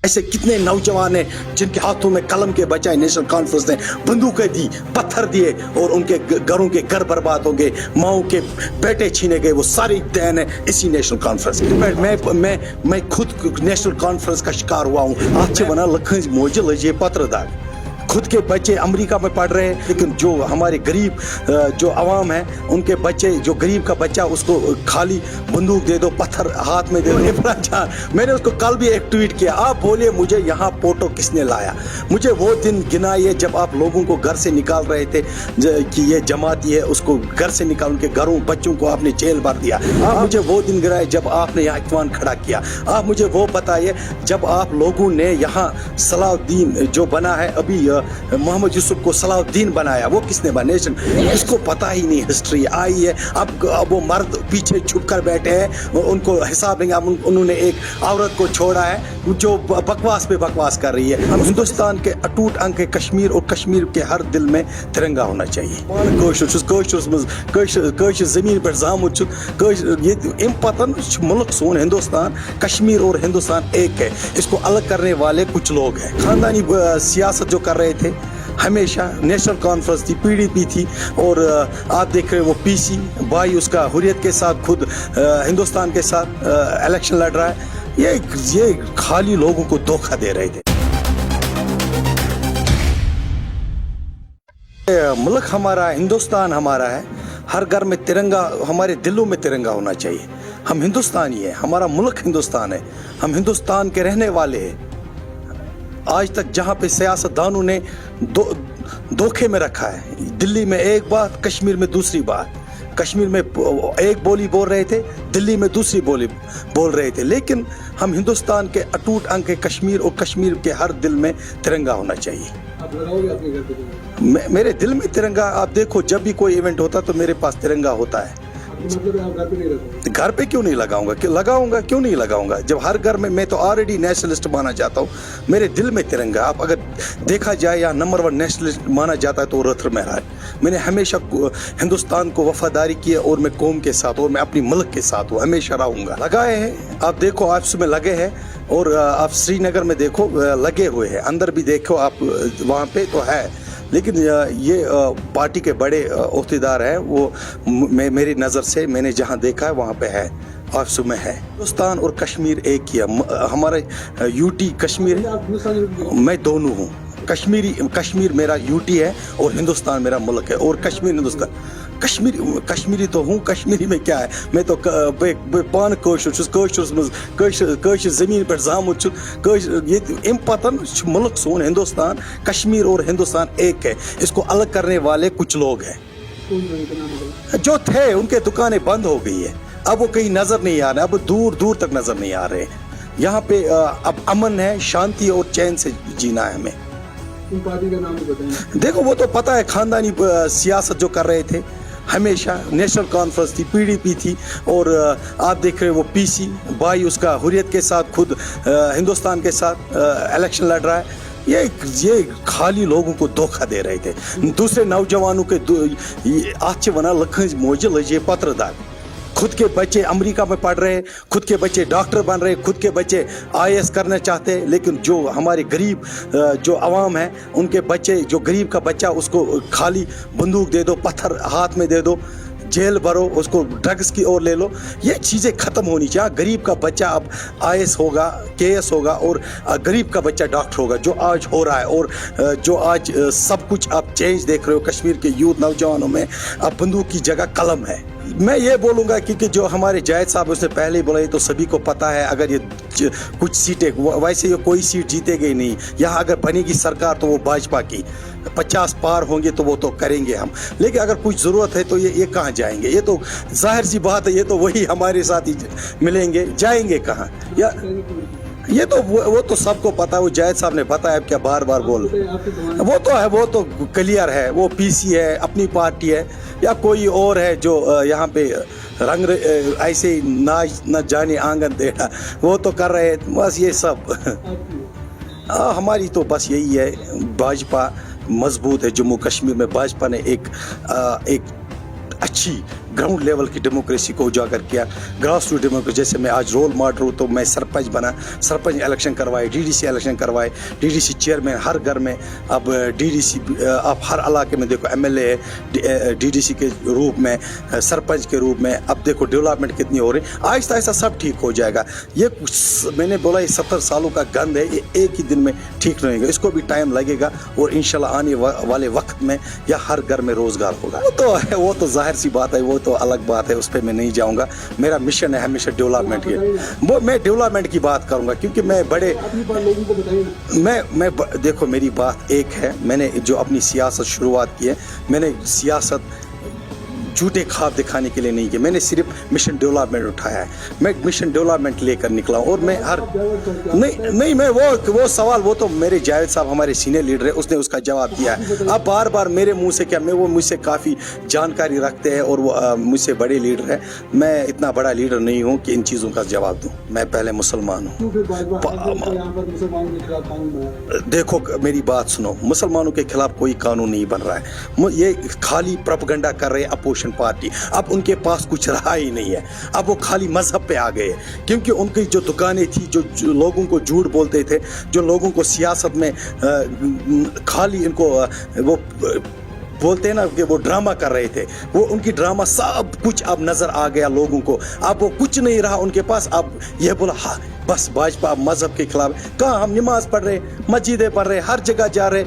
ऐसे कितने नौजवान हैं जिनके हाथों में कलम के बजाय नेशनल कॉन्फ्रेंस ने बंदूकें दी, पत्थर दिए और उनके घरों के घर बर्बाद हो गए, माओ के बेटे छीने गए। वो सारी देन है इसी नेशनल कॉन्फ्रेंस। मैं खुद नेशनल कॉन्फ्रेंस का शिकार हुआ हूँ। आज से बना लखन मोजे लजे पत्र दाग, खुद के बच्चे अमेरिका में पढ़ रहे हैं, लेकिन जो हमारे गरीब जो अवाम है उनके बच्चे, जो गरीब का बच्चा उसको खाली बंदूक दे दो, पत्थर हाथ में दे दो। इमरान जान, मैंने उसको कल भी एक ट्वीट किया, आप बोलिए मुझे यहाँ फोटो किसने लाया। मुझे वो दिन गिनाइए जब आप लोगों को घर से निकाल रहे थे कि ये जमाती है, उसको घर से निकाल, उनके घरों बच्चों को आपने जेल भर दिया। आप मुझे वो दिन गिनाए जब आपने यहाँ इख्वान खड़ा किया। आप मुझे वो बताइए जब आप लोगों ने यहाँ सलाउद्दीन जो बना है अभी मोहम्मद यूसुफ को सलाउद्दीन बनाया, वो किसने बना? नेशन, इसको पता ही नहीं हिस्ट्री आई है। अब वो मर्द पीछे छुप कर बैठे हैं, उनको हिसाब नहीं। अब उन्होंने एक औरत को छोड़ा है जो बकवास पे बकवास कर रही है। हम हिंदुस्तान के अटूट अंग है कश्मीर, और कश्मीर के हर दिल में तिरंगा होना चाहिए। जमीन पर जामुत ये पतन मुल्क सोन हिंदुस्तान, कश्मीर और हिंदुस्तान एक है। इसको अलग करने वाले कुछ लोग हैं। खानदानी सियासत जो कर रहे थे, हमेशा नेशनल कॉन्फ्रेंस थी, पीडीपी थी, और आप देख रहे हो वो पीसी भाई उसका हुर्रियत के साथ खुद हिंदुस्तान के साथ इलेक्शन लड़ रहा है। ये खाली लोगों को धोखा दे रहे थे। मुल्क हमारा, हिंदुस्तान हमारा है, हर घर में तिरंगा, हमारे दिलों में तिरंगा होना चाहिए। हम हिंदुस्तानी है, हमारा मुल्क हिंदुस्तान है, हम हिंदुस्तान के रहने वाले हैं। आज तक जहाँ पे सियासतदानों ने धोखे में रखा है, दिल्ली में एक बात, कश्मीर में दूसरी बात। कश्मीर में एक बोली बोल रहे थे, दिल्ली में दूसरी बोली बोल रहे थे। लेकिन हम हिंदुस्तान के अटूट अंग के कश्मीर, और कश्मीर के हर दिल में तिरंगा होना चाहिए। आप लगाओगे अपने घर पे? मेरे दिल में तिरंगा, आप देखो जब भी कोई इवेंट होता तो मेरे पास तिरंगा होता है। मतलब आप घर पे नहीं रखोगे? घर पे क्यों नहीं लगाऊंगा? क्यों नहीं लगाऊंगा? जब हर घर में, मैं तो ऑलरेडी नेशनलिस्ट माना जाता हूँ, मेरे दिल में तिरंगा। आप अगर देखा जाए यहाँ नंबर 1 नेशनलिस्ट माना जाता है तो रथर में रहा है। मैंने हमेशा हिंदुस्तान को वफादारी की है, और मैं कौम के साथ और मैं अपनी मुल्क के साथ हूँ, हमेशा रहूंगा। लगाए हैं, आप देखो आप सुबह लगे हैं, और आप श्रीनगर में देखो लगे हुए हैं, अंदर भी देखो आप वहाँ पे तो है। लेकिन ये पार्टी के बड़े ओहदेदार हैं, वो मेरी नज़र से मैंने जहाँ देखा है वहाँ पे है, ऑफिस में है। हिंदुस्तान और कश्मीर एक ही है। हमारा यूटी कश्मीर है, मैं दोनों हूँ। कश्मीर मेरा यूटी है और हिंदुस्तान मेरा मुल्क है, और कश्मीर हिंदुस्तान। कश्मीरी तो हूँ, कश्मीरी में क्या है, मैं तो पान कशर जमीन पर जामुत ये इन पतन मुल्क सोन हिंदुस्तान, कश्मीर और हिंदुस्तान एक है। इसको अलग करने वाले कुछ लोग हैं जो थे, उनके दुकानें बंद हो गई है, अब वो कहीं नजर नहीं आ रहे, अब दूर दूर तक नजर नहीं आ रहे। यहाँ पे अब अमन है, शांति और चैन से जीना है हमें। पार्टी का नाम बताएं। देखो वो तो पता है, खानदानी सियासत जो कर रहे थे, हमेशा नेशनल कॉन्फ्रेंस थी, पीडीपी थी, और आप देख रहे हो वो पीसी भाई उसका हुर्रियत के साथ खुद हिंदुस्तान के साथ इलेक्शन लड़ रहा है। ये खाली लोगों को धोखा दे रहे थे। दूसरे नौजवानों के आज बना लखन मोजे लजे पत्र दाग, खुद के बच्चे अमेरिका में पढ़ रहे हैं, खुद के बच्चे डॉक्टर बन रहे हैं, खुद के बच्चे आईएएस करना चाहते हैं। लेकिन जो हमारे गरीब जो अवाम है, उनके बच्चे, जो गरीब का बच्चा उसको खाली बंदूक दे दो, पत्थर हाथ में दे दो, जेल भरो, उसको ड्रग्स की ओर ले लो। ये चीज़ें ख़त्म होनी चाहिए। गरीब का बच्चा अब आईएएस होगा, केएएस होगा, और गरीब का बच्चा डॉक्टर होगा, जो आज हो रहा है। और जो आज सब कुछ आप चेंज देख रहे हो कश्मीर के यूथ नौजवानों में, अब बंदूक की जगह कलम है। मैं ये बोलूँगा क्योंकि जो हमारे जायद साहब उसने पहले ही बोला, ये तो सभी को पता है, अगर ये कुछ सीटें, वैसे ये कोई सीट जीतेगी नहीं यहाँ। अगर बनेगी सरकार तो वो भाजपा की, 50 पार होंगे तो वो तो करेंगे हम। लेकिन अगर कुछ ज़रूरत है तो ये कहाँ जाएंगे? ये तो जाहिर सी बात है, ये तो वही हमारे साथ ही मिलेंगे, जाएंगे कहाँ? या ये तो वो तो सबको पता है, वो जायद साहब ने बताया, क्या बार बार बोल, वो तो है, वो तो क्लियर है। वो पीसी है, अपनी पार्टी है, या कोई और है जो यहाँ पे रंग ऐसे नाच न जाने आंगन टेढ़ा, वो तो कर रहे हैं। बस ये सब हमारी तो बस यही है। भाजपा मजबूत है, जम्मू कश्मीर में भाजपा ने एक अच्छी ग्राउंड लेवल की डेमोक्रेसी को उजागर किया, ग्रास रूट डेमोक्रेसी। जैसे मैं आज रोल मॉडल हूँ, तो मैं सरपंच बना, सरपंच इलेक्शन करवाए, डीडीसी इलेक्शन करवाए, डीडीसी चेयरमैन हर घर में, अब डीडीसी आप हर इलाके में देखो एमएलए है डीडीसी के रूप में, सरपंच के रूप में। अब देखो डेवलपमेंट कितनी हो रही, आहिस्ता आहिस्ता सब ठीक हो जाएगा। ये मैंने बोला ये 70 सालों का गंद है, ये एक ही दिन में ठीक नहीं होगा, इसको भी टाइम लगेगा, और इंशाल्लाह आने वाले वक्त में या हर घर में रोजगार होगा। वो तो जाहिर सी बात है, वो तो अलग बात है, उस पर मैं नहीं जाऊंगा। मेरा मिशन है हमेशा डेवलपमेंट की, वो मैं डेवलपमेंट की बात करूंगा, क्योंकि मैं बड़े लोगों को बताइए। मैं देखो मेरी बात एक है, मैंने जो अपनी सियासत शुरुआत की है, मैंने सियासत झूठे ख्वाब दिखाने के लिए नहीं किया, मैंने सिर्फ मिशन डेवलपमेंट उठाया है। मैं मिशन डेवलपमेंट लेकर निकला हूँ, और मैं हर नहीं मैं वो सवाल वो तो मेरे जावेद साहब हमारे सीनियर लीडर है, उसने उसका जवाब दिया है। अब बार बार मेरे मुंह से क्या, मैं वो मुझसे काफ़ी जानकारी रखते हैं, और वो मुझसे बड़े लीडर है। मैं इतना बड़ा लीडर नहीं हूँ कि इन चीज़ों का जवाब दूँ। मैं पहले मुसलमान हूँ। देखो मेरी बात सुनो, मुसलमानों के खिलाफ कोई कानून नहीं बन रहा है, ये खाली प्रोपेगेंडा कर रहे हैं अपोजिशन पार्टी। अब उनके पास कुछ रहा ही नहीं है, अब वो खाली मजहब पे आ गए, क्योंकि उनकी जो दुकानें थी, जो लोगों को झूठ बोलते थे, जो लोगों को सियासत में खाली इनको वो बोलते हैं ना कि वो ड्रामा कर रहे थे, वो उनकी ड्रामा सब कुछ अब नजर आ गया लोगों को। अब वो कुछ नहीं रहा उनके पास। अब ये बोला हाँ बस भाजपा अब मजहब के खिलाफ। कहाँ हम नमाज पढ़ रहे, मस्जिदें पढ़ रहे, हर जगह जा रहे,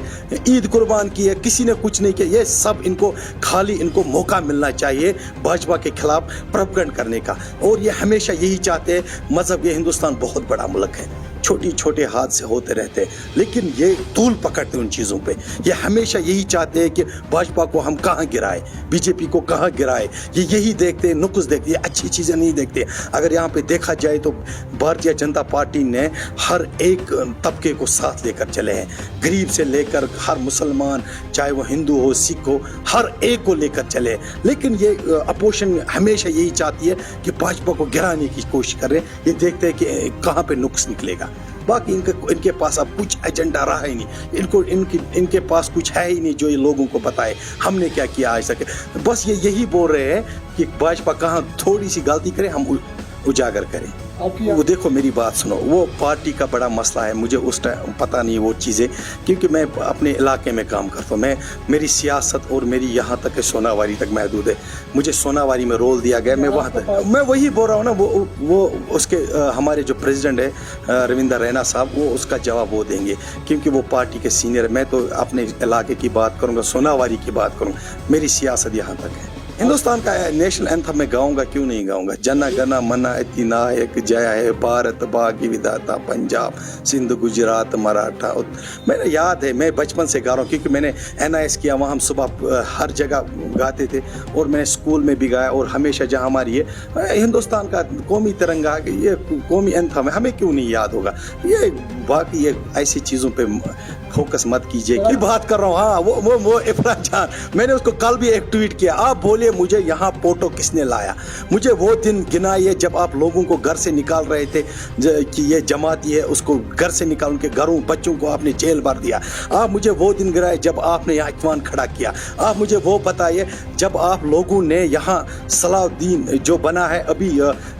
ईद कुर्बान की है, किसी ने कुछ नहीं किया। ये सब इनको खाली इनको मौका मिलना चाहिए भाजपा के खिलाफ प्रोपेगेंडा करने का, और ये हमेशा यही चाहते हैं। मजहब ये हिंदुस्तान बहुत बड़ा मुल्क है, छोटी छोटे हादसे होते रहते हैं, लेकिन ये तूल पकड़ते उन चीज़ों पे। ये हमेशा यही चाहते हैं कि भाजपा को हम कहाँ गिराए, बीजेपी को कहाँ गिराए, ये यही देखते हैं, नुक्स देखते हैं, अच्छी चीज़ें नहीं देखते। अगर यहाँ पे देखा जाए तो भारतीय जनता पार्टी ने हर एक तबके को साथ लेकर चले हैं, गरीब से लेकर हर मुसलमान, चाहे वो हिंदू हो सिख हो, हर एक को लेकर चले। लेकिन ये अपोजिशन हमेशा यही चाहती है कि भाजपा को गिराने की कोशिश कर रहे हैं। ये देखते हैं कि कहाँ पे नुक्स निकलेगा। बाकी इनके पास अब कुछ एजेंडा रहा ही नहीं, इनके पास कुछ है ही नहीं जो ये लोगों को बताए हमने क्या किया आज तक। बस ये यही बोल रहे हैं कि भाजपा कहाँ थोड़ी सी गलती करे हम उजागर करें। वो देखो मेरी बात सुनो, वो पार्टी का बड़ा मसला है, मुझे उस टाइम पता नहीं वो चीज़ें, क्योंकि मैं अपने इलाके में काम करता हूँ। मेरी सियासत और मेरी यहाँ तक सोनावारी तक महदूद है। मुझे सोनावारी में रोल दिया गया, मैं वहाँ तक, मैं वही बोल रहा हूँ ना। वो उसके हमारे जो प्रेसिडेंट है रविंदर रैना साहब, वो उसका जवाब वो देंगे, क्योंकि वो पार्टी के सीनियर है। मैं तो अपने इलाके की बात करूँगा, सोनावारी की बात करूँगा, मेरी सियासत यहाँ तक है। हिंदुस्तान का नेशनल एंथम मैं गाऊंगा, क्यों नहीं गाऊंगा। जन गण मन अति नायक जय है भारत भाग्य विधाता, पंजाब सिंध गुजरात मराठा। मैंने याद है, मैं बचपन से गा रहा हूँ, क्योंकि मैंने NIS किया, वहाँ हम सुबह हर जगह गाते थे, और मैंने स्कूल में भी गाया। और हमेशा जहाँ हमारी ये हिंदुस्तान का कौमी तिरंगा, ये कौमी एंथम है, हमें क्यों नहीं याद होगा। ये बाकी ये ऐसी चीज़ों पर फोकस मत कीजिए कि बात कर रहा हूँ। हाँ वो इफरान जान, मैंने उसको कल भी एक ट्वीट किया, आप बोलिए मुझे यहाँ फोटो किसने लाया। मुझे वो दिन गिनाइए जब आप लोगों को घर से निकाल रहे थे कि ये जमाती है, उसको घर से निकाल, उनके घरों बच्चों को आपने जेल भर दिया। आप मुझे वो दिन गिनाए जब आपने यहाँ इख्वान खड़ा किया। आप मुझे वो बताइए जब आप लोगों ने यहाँ सलाउद्दीन जो बना है अभी,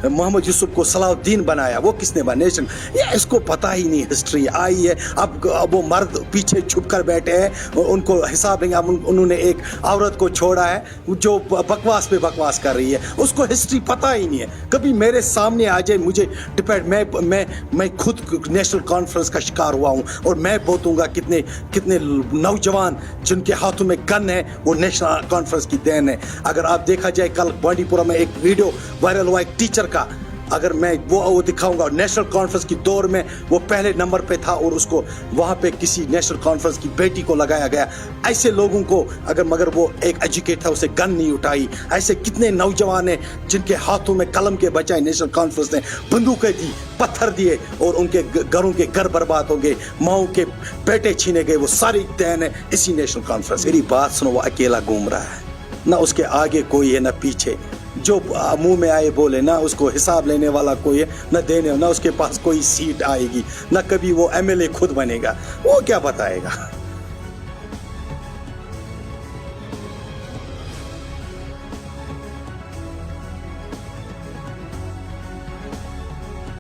मोहम्मद यूसुफ को सलाउद्दीन बनाया, वो किसने बना। नेशन ये इसको पता ही नहीं, हिस्ट्री आई है। अब वो मर्द पीछे छुप कर बैठे हैं, उनको हिसाब लेंगे। अब उन्होंने एक औरत को छोड़ा है जो बकवास पे बकवास कर रही है, उसको हिस्ट्री पता ही नहीं है। कभी मेरे सामने आ जाए, मुझे डिपेंड, मैं खुद नेशनल कॉन्फ्रेंस का शिकार हुआ हूँ, और मैं बोलूँगा कितने नौजवान जिनके हाथों में गन है, वो नेशनल कॉन्फ्रेंस की देन है। अगर आप देखा जाए, कल बांडीपुरा में एक वीडियो वायरल हुआ एक टीचर का, अगर मैं वो दिखाऊंगा, नेशनल कॉन्फ्रेंस की दौर में वो पहले नंबर पे था, और उसको वहाँ पे किसी नेशनल कॉन्फ्रेंस की बेटी को लगाया गया। ऐसे लोगों को मगर वो एक एजुकेट था, उसे गन नहीं उठाई। ऐसे कितने नौजवान हैं जिनके हाथों में कलम के बजाय नेशनल कॉन्फ्रेंस ने बंदूकें दी, पत्थर दिए, और उनके घरों के घर बर्बाद हो गए, माओ के बेटे छीने गए। वो सारी देन है इसी नेशनल कॉन्फ्रेंस। मेरी बात सुनो, वो अकेला घूम रहा है, ना उसके आगे कोई है ना पीछे। जो मुंह में आए बोले, ना उसको हिसाब लेने वाला कोई है, ना देने, ना उसके पास कोई सीट आएगी, ना कभी वो MLA खुद बनेगा। वो क्या बताएगा।